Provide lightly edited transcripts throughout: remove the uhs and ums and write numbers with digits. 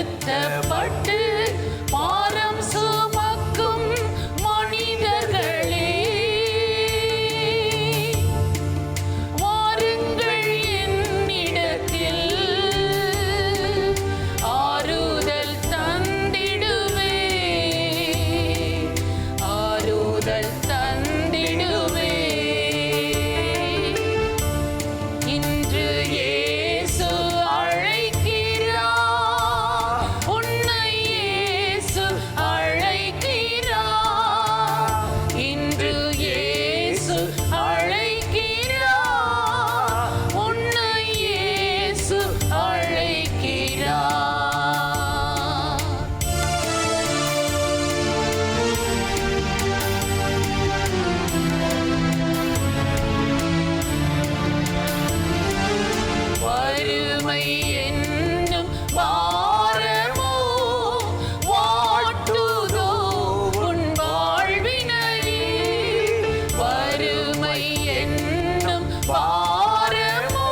வருத்தப்பட்டு பாரம் சுமக்கும் மனிதர்களே, வாருங்கள் என்னிடத்தில், ஆறுதல் தந்திடுவே, ஆறுதல் தந்திடுவே. இன்று இயேசு அழைக்கிறார், உன்னை இயேசு அழைக்கிறார். இன்று இயேசு அழைக்கிறார், உன்னை இயேசு அழைக்கிறார். வறுமை என்னும் பாரமோ வாட்டுதோ உன் வாழ்வினையே, வறுமை என்னும் பாரமோ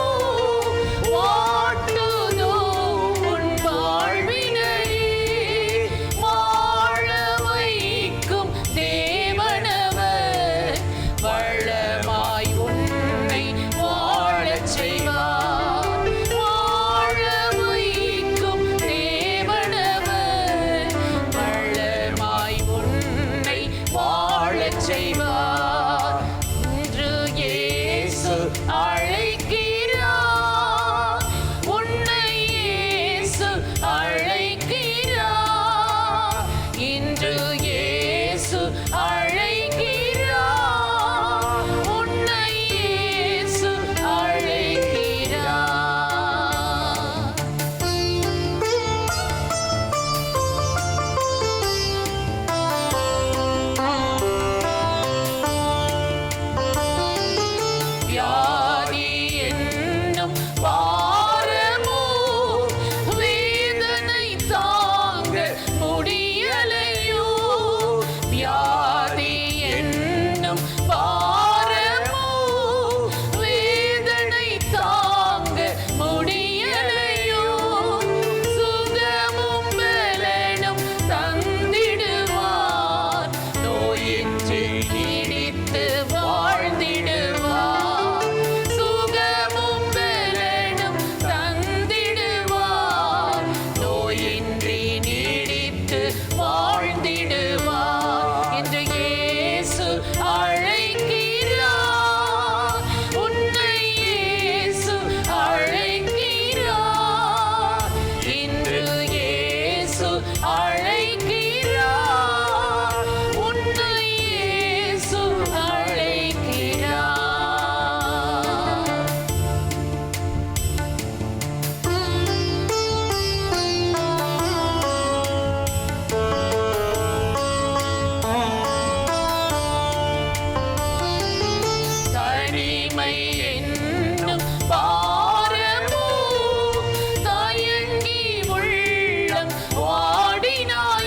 வாட்டுதோ உன் வாழ்வினையே. வாழ வைக்கும் தேவனவர் வளமாய் உன்னை வாழச் செய்வார். வாழ வைக்கும் தேவனவர் வளமாய் உன்னை வாழச் செய்வார். இன்று இயேசு அழைக்கிறார், உன்னை இயேசு அழைக்கிறார். இன்று இயேசு அழைக்கிறார், உன்னை இயேசு அழைக்கிறார். வியாதி என்னும் பாரமோ வேதனை தாங்க முடியலையோ, வியாதி என்னும் பாரமோ வேதனை தாங்க முடியலையோ. சுகமும் பலனும் தந்திடுவார், நோயின்றி நீடித்து வாழ்ந்திடுவார். சுகமும் பலனும் தந்திடுவார், நோயின்றி நீடித்து வாழ்ந்திடுவார். இன்று இயேசு அழைக்கிறார், உன்னை இயேசு அழைக்கிறார். இன்று இயேசு அழைக்கிறார், உன்னை இயேசு அழைக்கிறார். தனிமை என்னும் பாரமோ தயங்கி உள்ளம் வாடினார்.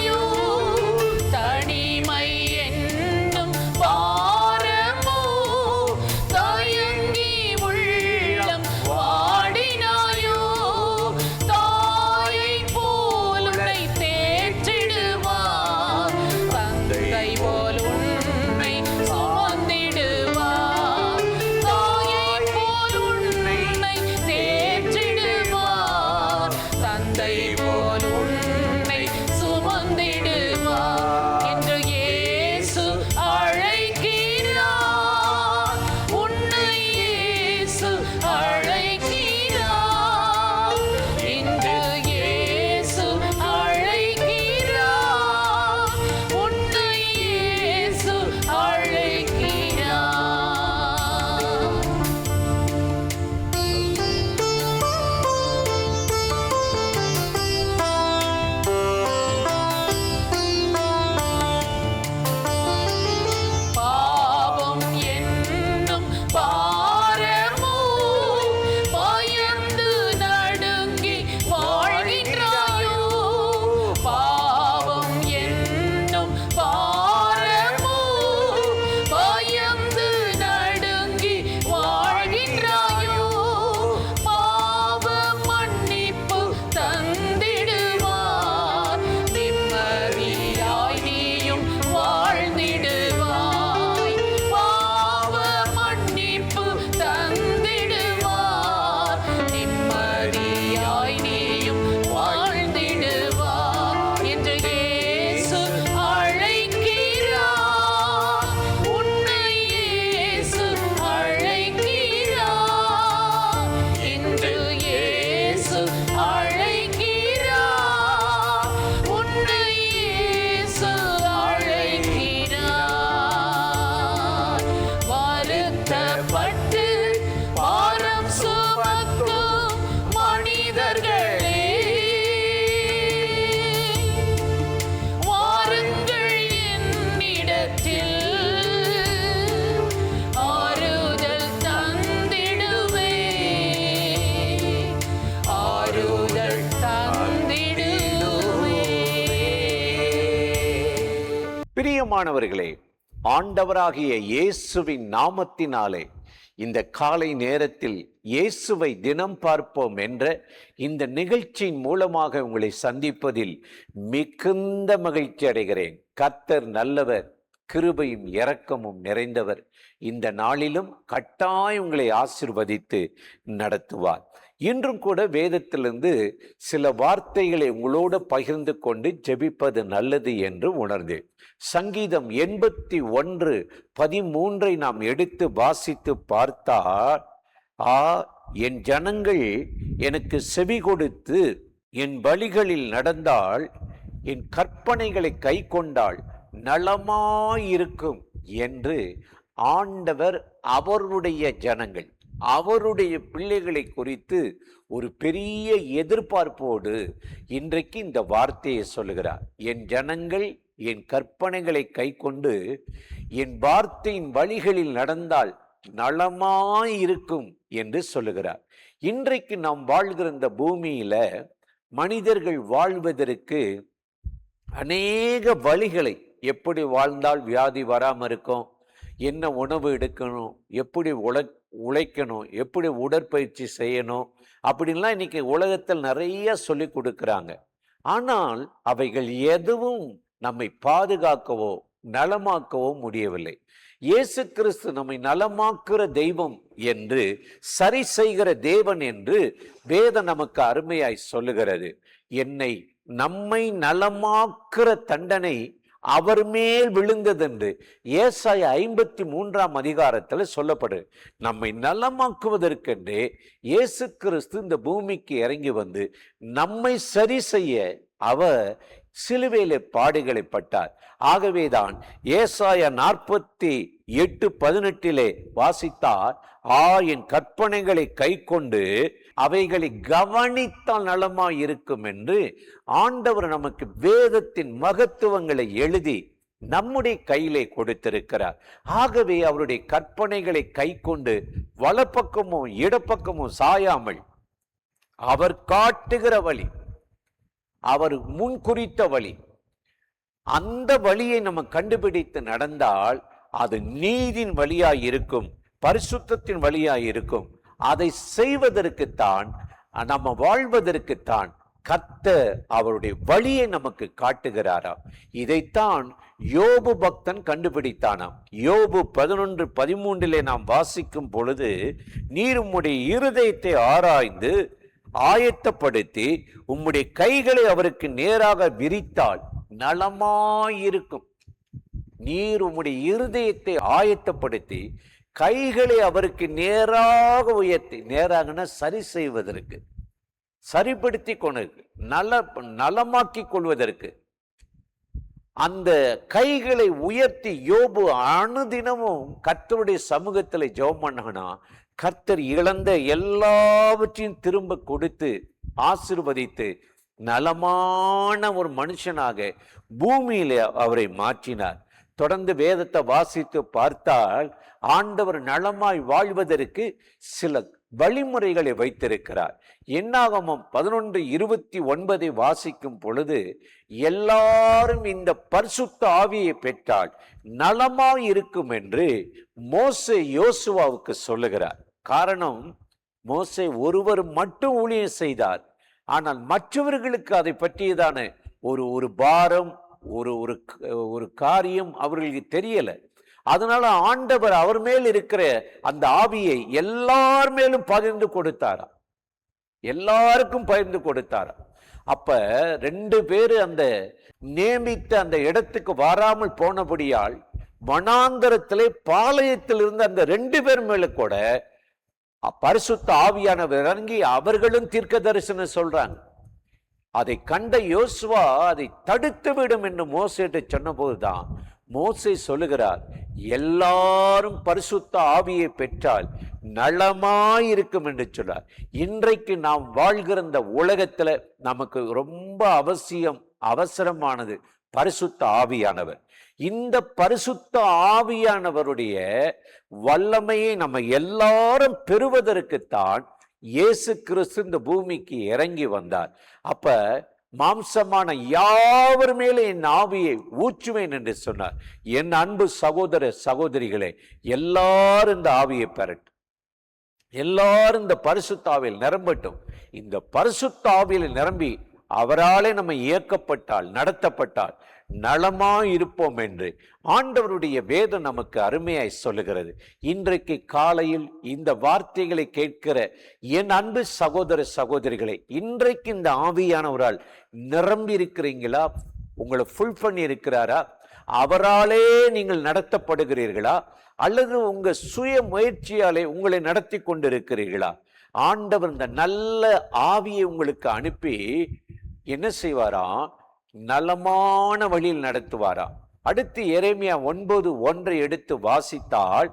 பிரியமானவர்களே, ஆண்டவராகிய இயேசுவின் நாமத்தினாலே இந்த காலை நேரத்தில் இயேசுவை தினம் பார்ப்போம் என்ற இந்த நிகழ்ச்சியின் மூலமாக உங்களை சந்திப்பதில் மிகுந்த மகிழ்ச்சி அடைகிறேன். கர்த்தர் நல்லவர், கிருபையும் இரக்கமும் நிறைந்தவர். இந்த நாளிலும் கட்டாயம் உங்களை ஆசீர்வதித்து நடத்துவார். இன்றும் கூட வேதத்திலிருந்து சில வார்த்தைகளை உங்களோடு பகிர்ந்து கொண்டு ஜெபிப்பது நல்லது என்று உணர்ந்தேன். சங்கீதம் 81:13 நாம் எடுத்து வாசித்து பார்த்தால், என் ஜனங்கள் எனக்கு செவி கொடுத்து என் வழிகளில் நடந்தால், என் கற்பனைகளை கை கொண்டால் நலமாயிருக்கும் என்று ஆண்டவர் அவருடைய ஜனங்கள், அவருடைய பிள்ளைகளை குறித்து ஒரு பெரிய எதிர்பார்ப்போடு இன்றைக்கு இந்த வார்த்தையை சொல்லுகிறார். என் ஜனங்கள் என் கற்பனைகளை கை கொண்டு என் வார்த்தையின் வழிகளில் நடந்தால் நலமாயிருக்கும் என்று சொல்லுகிறார். இன்றைக்கு நாம் வாழ்கிற இந்த பூமியில மனிதர்கள் வாழ்வதற்கு அநேக வழிகளை, எப்படி வாழ்ந்தால் வியாதி வராமல் இருக்கும், என்ன உணவு எடுக்கணும், எப்படி உழைக்கணும், எப்படி உடற்பயிற்சி செய்யணும், அப்படின்லாம் இன்னைக்கு உலகத்தில் நிறைய சொல்லி கொடுக்குறாங்க. ஆனால் அவைகள் எதுவும் நம்மை பாதுகாக்கவோ நலமாக்கவோ முடியவில்லை. இயேசு கிறிஸ்து நம்மை நலமாக்குற தெய்வம் என்று, சரி செய்கிற தேவன் என்று வேதம் நமக்கு அருமையாய் சொல்லுகிறது. நம்மை நலமாக்குற தண்டனை அவர் மேல் விழுந்ததென்று ஏசாயா 53 சொல்லப்படுது. நம்மை நலமாக்குவதற்கென்றே இயேசு கிறிஸ்து இந்த பூமிக்கு இறங்கி வந்து நம்மை சரி செய்ய அவர் சிலுவையிலே பாடுகளை பட்டார். ஆகவேதான் ஏசாயா 48:18 வாசித்தார், என் கற்பனைகளை கை கொண்டு அவைகளை கவனித்தால் நலமாய் இருக்கும் என்று ஆண்டவர் நமக்கு வேதத்தின் மகத்துவங்களை எழுதி நம்முடைய கையிலே கொடுத்திருக்கிறார். ஆகவே அவருடைய கற்பனைகளை கை கொண்டு வலப்பக்கமும் இடப்பக்கமும் சாயாமல் அவர் காட்டுகிற வழி, அவர் முன் குறித்த வழி, அந்த வழியை நம்ம கண்டுபிடித்து நடந்தால் அது நீதின் வழியாய் இருக்கும், பரிசுத்தத்தின் வழியாய் இருக்கும். அதை செய்வதற்குத்தான், நம்ம வாழ்வதற்குத்தான் கர்த்தர் அவருடைய வழியை நமக்கு காட்டுகிறாராம். இதைத்தான் யோபு பக்தன் கண்டுபிடித்தானாம். யோபு 11:13 நாம் வாசிக்கும் பொழுது, நீர் உம்முடைய இருதயத்தை ஆராய்ந்து ஆயத்தப்படுத்தி உம்முடைய கைகளை அவருக்கு நேராக விரித்தால் நலமாயிருக்கும். நீர் உம்முடைய இருதயத்தை ஆயத்தப்படுத்தி கைகளை அவருக்கு நேராக உயர்த்தி, நேராகனா சரி செய்வதற்கு, சரிப்படுத்தி கொண்டு நலமாக்கி கொள்வதற்கு அந்த கைகளை உயர்த்தி யோபு அனுதினமும் கர்த்தருடைய சமூகத்தில் ஜெபம் பண்ணானா, கர்த்தர் இழந்த எல்லாவற்றையும் திரும்ப கொடுத்து ஆசீர்வதித்து நலமான ஒரு மனுஷனாக பூமியிலே அவரை மாற்றினார். தொடர்ந்து வேதத்தை வாசித்து பார்த்தால் ஆண்டவர் நலமாய் வாழ்வதற்கு சில வழிமுறைகளை வைத்திருக்கிறார். என்னாகமம் 11:29 வாசிக்கும் பொழுது, எல்லாரும் இந்த பரிசுத்த ஆவியை பெற்றால் நலமாய் இருக்கும் என்று மோசே யோசுவாவுக்கு சொல்லுகிறார். காரணம், மோசே ஒருவர் மட்டும் ஊழியம் செய்தார். ஆனால் மற்றவர்களுக்கு அதை பற்றியதான ஒரு பாரம், ஒரு காரியம் அவர்களுக்கு தெரியல. அதனால ஆண்டவர் அவர் மேல் இருக்கிற அந்த ஆவியை எல்லார் மேலும் பகிர்ந்து கொடுத்தாராம், எல்லாருக்கும் பகிர்ந்து கொடுத்தாராம். அப்ப 2 பேரு அந்த நியமித்த அந்த இடத்துக்கு வராமல் போனபடியால் வனாந்தரத்திலே பாளையத்தில் இருந்த அந்த 2 பேர் மேல கூட பரிசுத்த ஆவியானவர் இறங்கி அவர்களும் தீர்க்க தரிசனம் சொல்றாங்க. அதை கண்ட யோசுவா அதை தடுத்து விடும் என்று மோசேட்டு சொன்ன போதுதான் மோசே சொல்லுகிறார், எல்லாரும் பரிசுத்த ஆவியை பெற்றால் நலமாயிருக்கும் என்று சொல்றார். இன்றைக்கு நாம் வாழ்கிற இந்த உலகத்துல நமக்கு ரொம்ப அவசரமானது பரிசுத்த ஆவியானவர். இந்த பரிசுத்த ஆவியானவருடைய வல்லமையை நம்ம எல்லாரும் பெறுவதற்குத்தான் இயேசு கிறிஸ்து இந்த பூமிக்கு இறங்கி வந்தார். அப்ப மாம்சமான யாவர் மேலே என் ஆவியை ஊற்றுவேன் என்று சொன்னார். என் அன்பு சகோதர சகோதரிகளே, எல்லாரும் இந்த ஆவியை பெறட்டும். எல்லாரும் இந்த பரிசுத்த ஆவியில் நிரம்பட்டும். இந்த பரிசுத்த ஆவியில் நிரம்பி அவராலே நம்ம இயக்கப்பட்டால், நடத்தப்பட்டால் நலமாய் இருப்போம் என்று ஆண்டவருடைய வேதம் நமக்கு அருமையாய் சொல்லுகிறது. இன்றைக்கு காலையில் இந்த வார்த்தைகளை கேட்கிற என் அன்பு சகோதர சகோதரிகளை, இன்றைக்கு இந்த ஆவியானவரால் நிரம்பி இருக்கிறீங்களா? உங்களை ஃபுல் பண்ணி இருக்கிறாரா? அவராலே நீங்கள் நடத்தப்படுகிறீர்களா? அல்லது உங்க சுய முயற்சியாலே உங்களை நடத்தி கொண்டிருக்கிறீர்களா? ஆண்டவர் இந்த நல்ல ஆவியை உங்களுக்கு அனுப்பி என்ன செய்வாராம்? நலமான வழியில் நடத்துவாரா. அடுத்து எரேமியா 9:1 எடுத்து வாசித்தால்,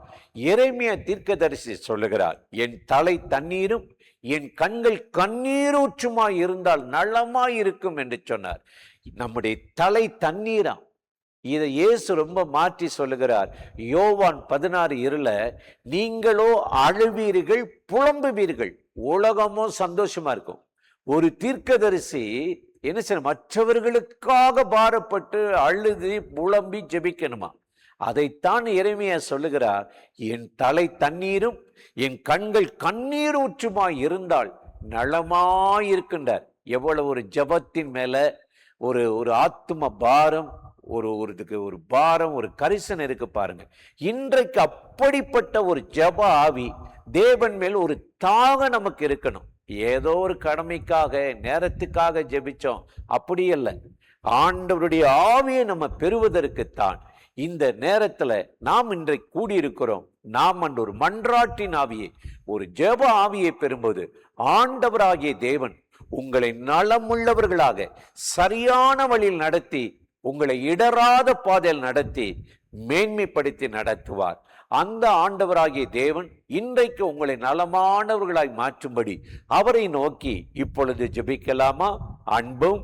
எரேமியா தீர்க்கதரிசி சொல்லுகிறார், என் தலை தண்ணீரும் என் கண்கள் கண்ணீரூற்றுமாய் இருந்தால் நலமாய் இருக்கும் என்று சொன்னார். நம்முடைய தலை தண்ணீராம். இதை இயேசு ரொம்ப மாற்றி சொல்லுகிறார். யோவான் 16:2 நீங்களோ அழுவீர்கள், புலம்புவீர்கள், உலகமோ சந்தோஷமா இருக்கும். ஒரு தீர்க்கதரிசி என்ன செய்ய, மற்றவர்களுக்காக பாரப்பட்டு அழுது புலம்பி ஜெபிக்கணுமா? அதைத்தான் எரேமியா சொல்லுகிறார், என் தலை தண்ணீரும் என் கண்கள் கண்ணீர் ஊற்றுமாய் இருந்தால் நலமாயிருக்கின்றார். எவ்வளவு ஒரு ஜபத்தின் மேல ஒரு ஆத்தும பாரம், ஒரு பாரம், ஒரு கரிசனை இருக்கு பாருங்க. இன்றைக்கு அப்படிப்பட்ட ஒரு ஜப ஆவி, தேவன் மேல் ஒரு தாகம் நமக்கு இருக்கணும். ஏதோ ஒரு கடமைக்காக நேரத்துக்காக ஜெபிச்சோம் அப்படி அல்ல. ஆண்டவருடைய ஆவியை நம்ம பெறுவதற்குத்தான் இந்த நேரத்துல நாம் இன்றைக்கு கூடியிருக்கிறோம். நாம் அன்று ஒரு மன்றாட்டின் ஆவியை, ஒரு ஜெப ஆவியை பெறும்போது ஆண்டவராகிய தேவன் உங்களை நலமுள்ளவர்களாக சரியான வழியில் நடத்தி, உங்களை இடராத பாதையில் நடத்தி மேன்மைப்படுத்தி நடத்துவார். அந்த ஆண்டவராகிய தேவன் இன்றைக்கு உங்களை நலமானவர்களாய் மாற்றும்படி அவரை நோக்கி இப்பொழுது ஜெபிக்கலாமா? அன்பும்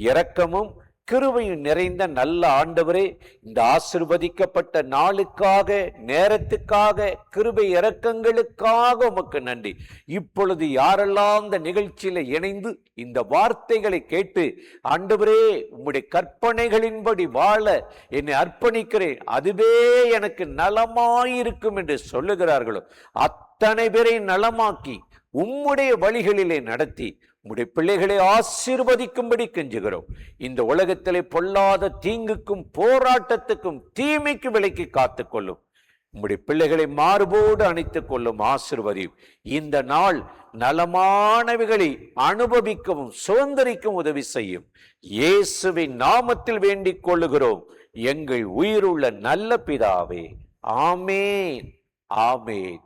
இரக்கமும் கிருபையும் நிறைந்த நல்ல ஆண்டவரே, இந்த ஆசீர்வதிக்கப்பட்ட நாளுக்காக, நேரத்துக்காக, கிருபை இரக்கங்களுக்காக உமக்கு நன்றி. இப்பொழுது யாரெல்லாம் இந்த நிகழ்ச்சியில இணைந்து இந்த வார்த்தைகளை கேட்டு, ஆண்டவரே உம்முடைய கற்பனைகளின்படி வாழ என்னை அர்ப்பணிக்கிறேன், அதுவே எனக்கு நலமாயிருக்கும் என்று சொல்லுகிறார்களோ, அத்தனை பேரை நலமாக்கி உம்முடைய வழிகளிலே நடத்தி உம்முடைய பிள்ளைகளை ஆசீர்வதிக்கும்படி கெஞ்சுகிறோம். இந்த உலகத்திலே பொல்லாத தீங்குக்கும் போராட்டத்துக்கும் தீமைக்கு விலக்கி காத்துக்கொள்ளும். உம்முடைய பிள்ளைகளை மார்போடு அணைத்துக் கொள்ளும், ஆசீர்வதியும். இந்த நாள் நலமானவைகளை அனுபவிக்கவும் சுதந்திரிக்கவும் உதவி செய்யும். இயேசுவின் நாமத்தில் வேண்டிக் கொள்ளுகிறோம் எங்கள் உயிருள்ள நல்ல பிதாவே. ஆமேன், ஆமேன்.